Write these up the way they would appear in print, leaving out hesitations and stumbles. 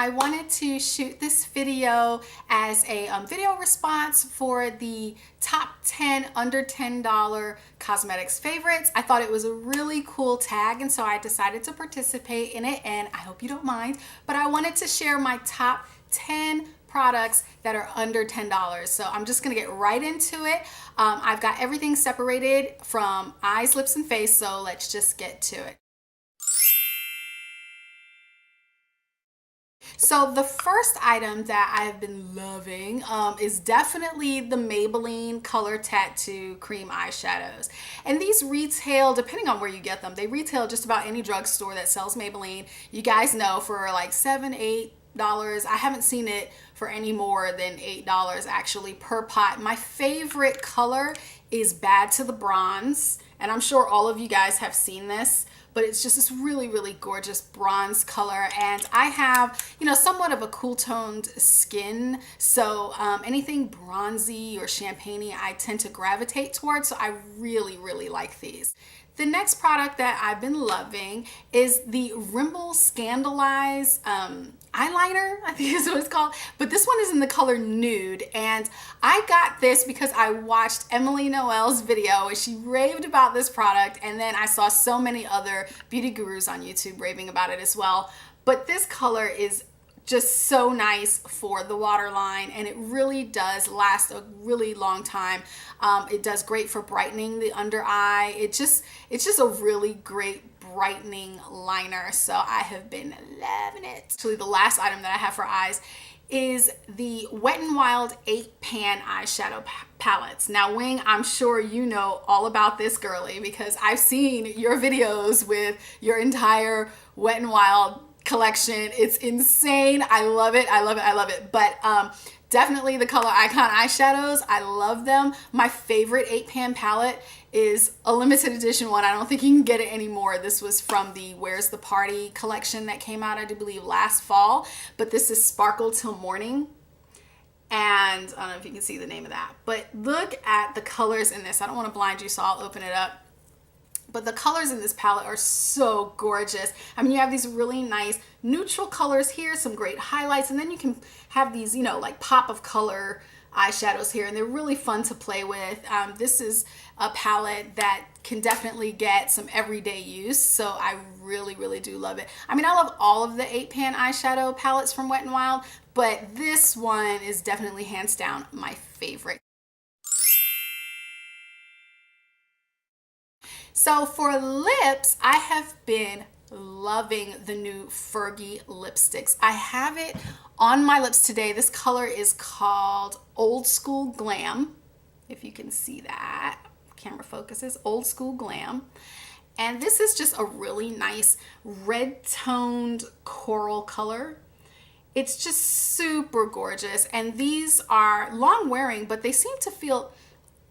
I wanted to shoot this video as a video response for the top 10 under $10 cosmetics favorites. I thought it was a really cool tag, and so I decided to participate in it, and I hope you don't mind, but I wanted to share my top 10 products that are under $10. So I'm just gonna get right into it. I've got everything separated from eyes, lips, and face, so let's just get to it. So the first item that I have been loving is definitely the Maybelline Color Tattoo Cream Eyeshadows. And these retail, depending on where you get them, they retail just about any drugstore that sells Maybelline. You guys know, for like $7, $8. I haven't seen it for any more than $8 actually per pot. My favorite color is Bad to the Bronze, and I'm sure all of you guys have seen this, but it's just this really, really gorgeous bronze color. And I have, somewhat of a cool toned skin, so anything bronzy or champagne-y I tend to gravitate towards, so I really, really like these. The next product that I've been loving is the Rimmel Scandalize eyeliner, I think is what it's called, but this one is in the color Nude, and I got this because I watched Emily Noel's video and she raved about this product, and then I saw so many other beauty gurus on YouTube raving about it as well. But this color is just so nice for the waterline, and it really does last a really long time. It does great for brightening the under eye. It's just a really great brightening liner, so I have been loving it. Actually, the last item that I have for eyes is the Wet n Wild 8-pan eyeshadow palettes. Now, Wing, I'm sure you know all about this, girly, because I've seen your videos with your entire Wet n Wild collection. It's insane. I love it. I love it. I love it. But definitely the Color Icon eyeshadows, I love them. My favorite 8-pan palette is a limited edition one. I don't think you can get it anymore. This was from the Where's the Party collection that came out, I do believe, last fall. But this is Sparkle Till Morning. And I don't know if you can see the name of that. But look at the colors in this. I don't want to blind you, so I'll open it up. But the colors in this palette are so gorgeous. I mean, you have these really nice neutral colors here, some great highlights, and then you can have these, like pop of color eyeshadows here, and they're really fun to play with. This is a palette that can definitely get some everyday use, so I really, really do love it. I mean, I love all of the 8-pan eyeshadow palettes from Wet n Wild, but this one is definitely hands down my favorite. So for lips, I have been loving the new Fergie lipsticks. I have it on my lips today. This color is called Old School Glam. If you can see that, camera focuses, Old School Glam. And this is just a really nice red toned coral color. It's just super gorgeous. And these are long wearing, but they seem to feel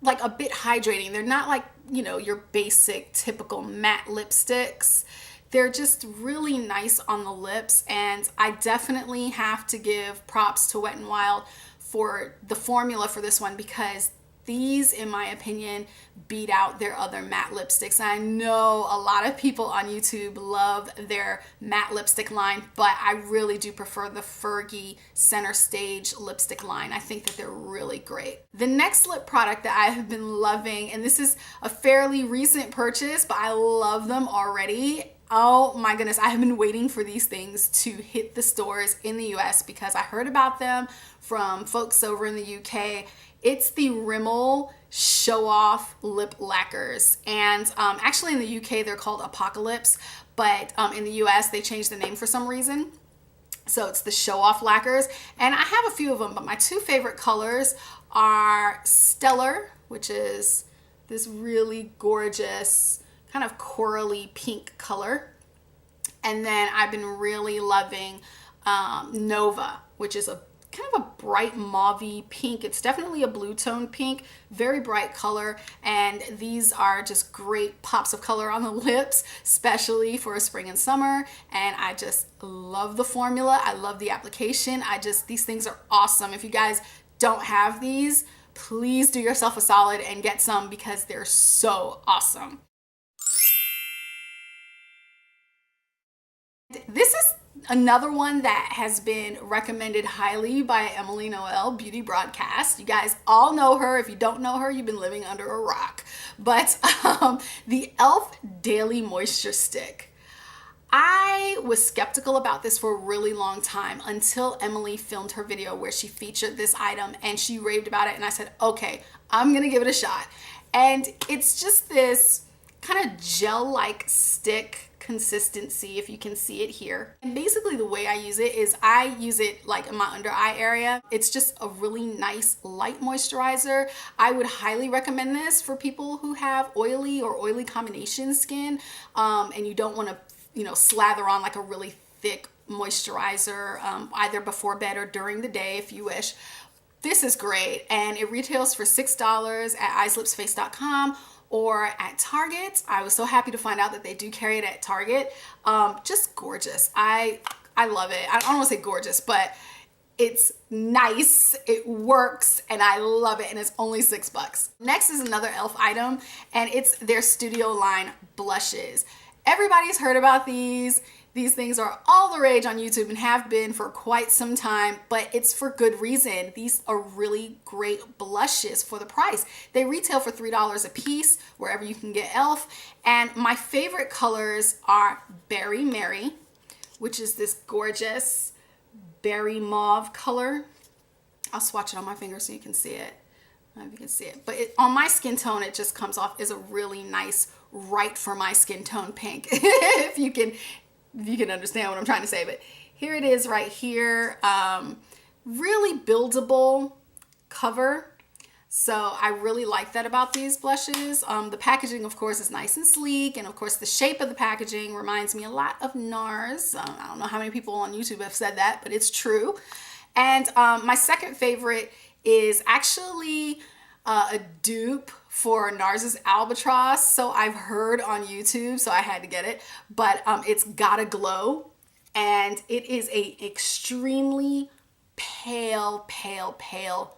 like a bit hydrating. They're not like, your basic typical matte lipsticks. They're just really nice on the lips, and I definitely have to give props to Wet n Wild for the formula for this one, because these, in my opinion, beat out their other matte lipsticks. And I know a lot of people on YouTube love their matte lipstick line, but I really do prefer the Fergie Center Stage lipstick line. I think that they're really great. The next lip product that I have been loving, and this is a fairly recent purchase, but I love them already. Oh my goodness, I have been waiting for these things to hit the stores in the US because I heard about them from folks over in the UK. It's the Rimmel Show Off Lip Lacquers. And actually in the UK, they're called Apocalypse, but in the US, they changed the name for some reason. So it's the Show Off Lacquers. And I have a few of them, but my two favorite colors are Stellar, which is this really gorgeous kind of corally pink color. And then I've been really loving Nova, which is a kind of a bright mauve-y pink. It's definitely a blue tone pink, very bright color, and these are just great pops of color on the lips, especially for spring and summer. And I just love the formula. I love the application. These things are awesome. If you guys don't have these, please do yourself a solid and get some because they're so awesome. This is Another one that has been recommended highly by Emily Noel, Beauty Broadcast. You guys all know her. If you don't know her, you've been living under a rock. But the e.l.f. Daily Moisture Stick. I was skeptical about this for a really long time until Emily filmed her video where she featured this item and she raved about it, and I said, okay, I'm gonna give it a shot. And it's just this kind of gel-like stick consistency, if you can see it here. And basically the way I use it is I use it like in my under eye area. It's just a really nice light moisturizer. I would highly recommend this for people who have oily or oily combination skin, and you don't want to slather on like a really thick moisturizer either before bed or during the day if you wish. This is great, and it retails for $6 at eyeslipsface.com or at Target. I was so happy to find out that they do carry it at Target. Just gorgeous. I love it. I don't want to say gorgeous, but it's nice, it works, and I love it, and it's only $6. Next is another e.l.f. item, and it's their Studio line blushes. Everybody's heard about these. These things are all the rage on YouTube and have been for quite some time, but it's for good reason. These are really great blushes for the price. They retail for $3 a piece wherever you can get e.l.f. And my favorite colors are Berry Mary, which is this gorgeous berry mauve color. I'll swatch it on my finger so you can see it. I don't know if you can see it, but on my skin tone, it just comes off as a really nice, right for my skin tone pink. if you can understand what I'm trying to say, but here it is right here. Really buildable cover. So I really like that about these blushes. The packaging, of course, is nice and sleek. And of course, the shape of the packaging reminds me a lot of NARS. I don't know how many people on YouTube have said that, but it's true. And my second favorite is actually a dupe for NARS's Albatross. So I've heard on YouTube, so I had to get it. But it's Gotta Glow, and it is a extremely pale, pale, pale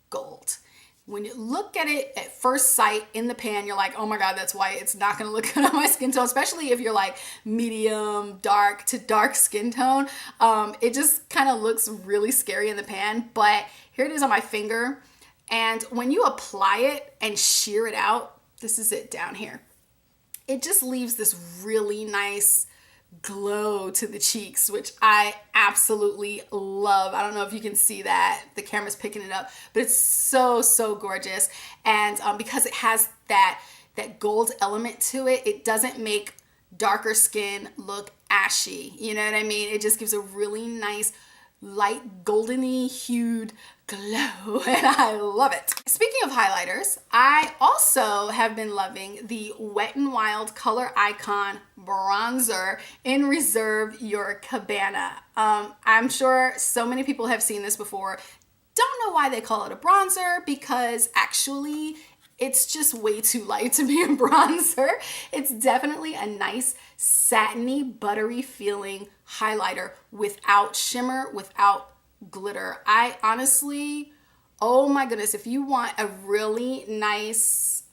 gold. When you look at it at first sight in the pan, you're like, oh my God, that's white. It's not gonna look good on my skin tone, especially if you're like medium, dark to dark skin tone. It just kind of looks really scary in the pan, but here it is on my finger. And when you apply it and shear it out, this is it down here. It just leaves this really nice glow to the cheeks, which I absolutely love. I don't know if you can see that. The camera's picking it up, but it's so, so gorgeous. And because it has that gold element to it, it doesn't make darker skin look ashy. You know what I mean? It just gives a really nice light goldeny hued glow, and I love it. Speaking of highlighters, I also have been loving the Wet n Wild Color Icon bronzer in Reserve Your Cabana. I'm sure so many people have seen this before. Don't know why they call it a bronzer, because actually it's just way too light to be a bronzer. It's definitely a nice satiny, buttery feeling highlighter without shimmer, without glitter. I honestly, oh my goodness, if you want a really nice,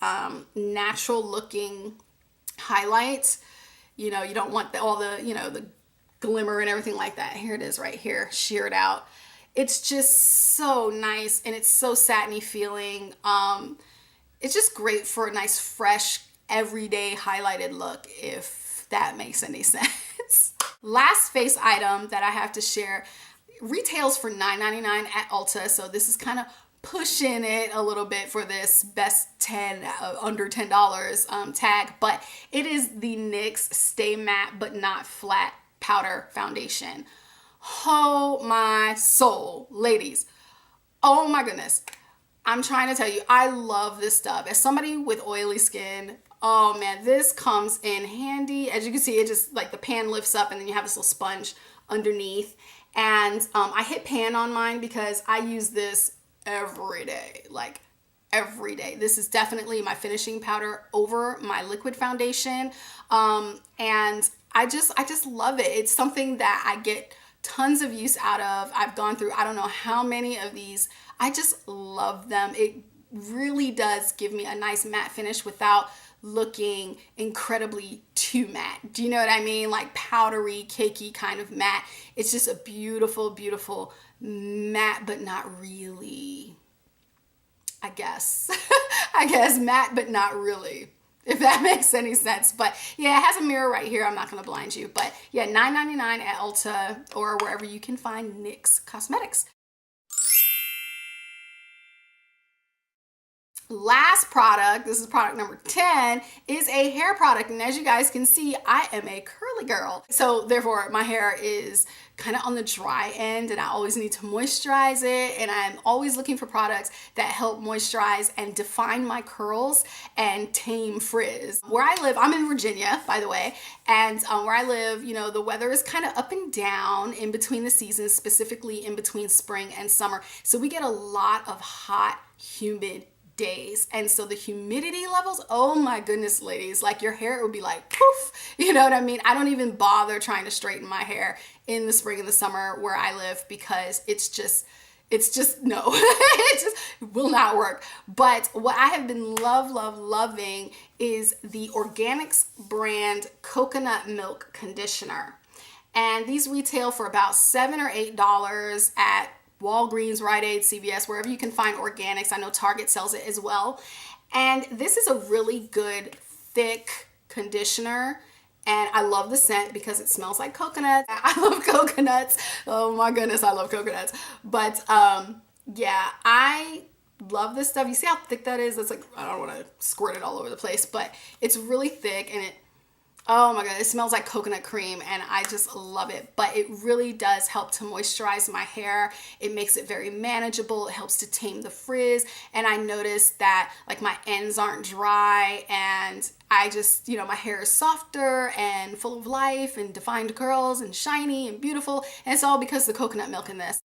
natural looking highlight, you don't want all the, the glimmer and everything like that. Here it is right here, sheared out. It's just so nice, and it's so satiny feeling. It's just great for a nice, fresh, everyday highlighted look, if that makes any sense. Last face item that I have to share retails for $9.99 at Ulta. So this is kind of pushing it a little bit for this best 10 under $10 tag, but it is the NYX Stay Matte But Not Flat Powder Foundation. Oh my soul, ladies. Oh my goodness. I'm trying to tell you, I love this stuff. As somebody with oily skin, oh man, this comes in handy. As you can see, it just like the pan lifts up and then you have this little sponge underneath. And I hit pan on mine because I use this every day, like every day. This is definitely my finishing powder over my liquid foundation. And I just love it. It's something that I get tons of use out of. I've gone through, I don't know how many of these. I just love them. It really does give me a nice matte finish without looking incredibly too matte. Do you know what I mean? Like powdery, cakey kind of matte. It's just a beautiful, beautiful matte, but not really, I guess. I guess matte, but not really, if that makes any sense. But yeah, it has a mirror right here. I'm not going to blind you. But yeah, $9.99 at Ulta or wherever you can find NYX cosmetics. Last product, this is product number 10, is a hair product. And as you guys can see, I am a curly girl. So therefore my hair is kind of on the dry end and I always need to moisturize it. And I'm always looking for products that help moisturize and define my curls and tame frizz. Where I live, I'm in Virginia, by the way. And where I live, you know, the weather is kind of up and down in between the seasons, specifically in between spring and summer. So we get a lot of hot, humid days. And so the humidity levels, oh my goodness, ladies, like your hair would be like poof, you know what I mean? I don't even bother trying to straighten my hair in the spring and the summer where I live because it's just no, it just will not work. But what I have been loving is the Organix brand coconut milk conditioner. And these retail for about $7 or $8 at Walgreens, Rite Aid, CVS, wherever you can find Organix. I know Target sells it as well. And this is a really good, thick conditioner. And I love the scent because it smells like coconut. I love coconuts. Oh my goodness, I love coconuts. But yeah, I love this stuff. You see how thick that is? It's like, I don't want to squirt it all over the place, but it's really thick and it, oh my god, it smells like coconut cream and I just love it. But it really does help to moisturize my hair. It makes it very manageable. It helps to tame the frizz. And I noticed that like my ends aren't dry and I just, you know, my hair is softer and full of life and defined curls and shiny and beautiful. And it's all because of the coconut milk in this.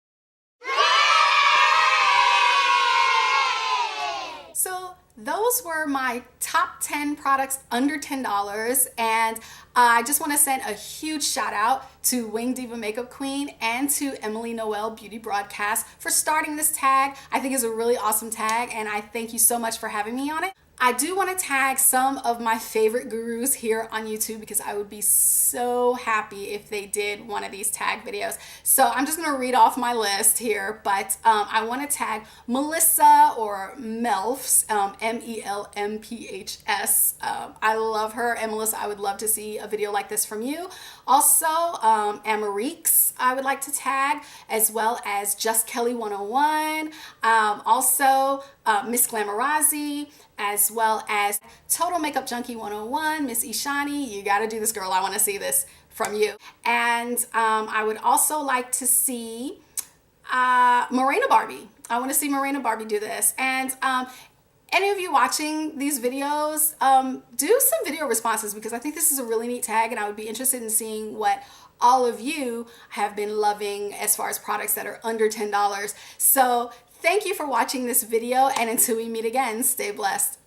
So those were my top 10 products under $10, and I just want to send a huge shout out to Wing Diva Makeup Queen and to Emily Noel Beauty Broadcast for starting this tag. I think it's a really awesome tag and I thank you so much for having me on it. I do want to tag some of my favorite gurus here on YouTube because I would be so happy if they did one of these tag videos. So I'm just going to read off my list here, but I want to tag Melissa or Melphs, M-E-L-M-P-H-S. I love her, and Melissa, I would love to see a video like this from you. Also, Amarix, I would like to tag, as well as Just Kelly 101. Also, Miss Glamorazzi, as well as Total Makeup Junkie 101, Miss Ishani. You got to do this, girl. I want to see this from you. And I would also like to see Morena Barbie. I want to see Morena Barbie do this. And any of you watching these videos, do some video responses because I think this is a really neat tag and I would be interested in seeing what all of you have been loving as far as products that are under $10. So thank you for watching this video, and until we meet again, stay blessed.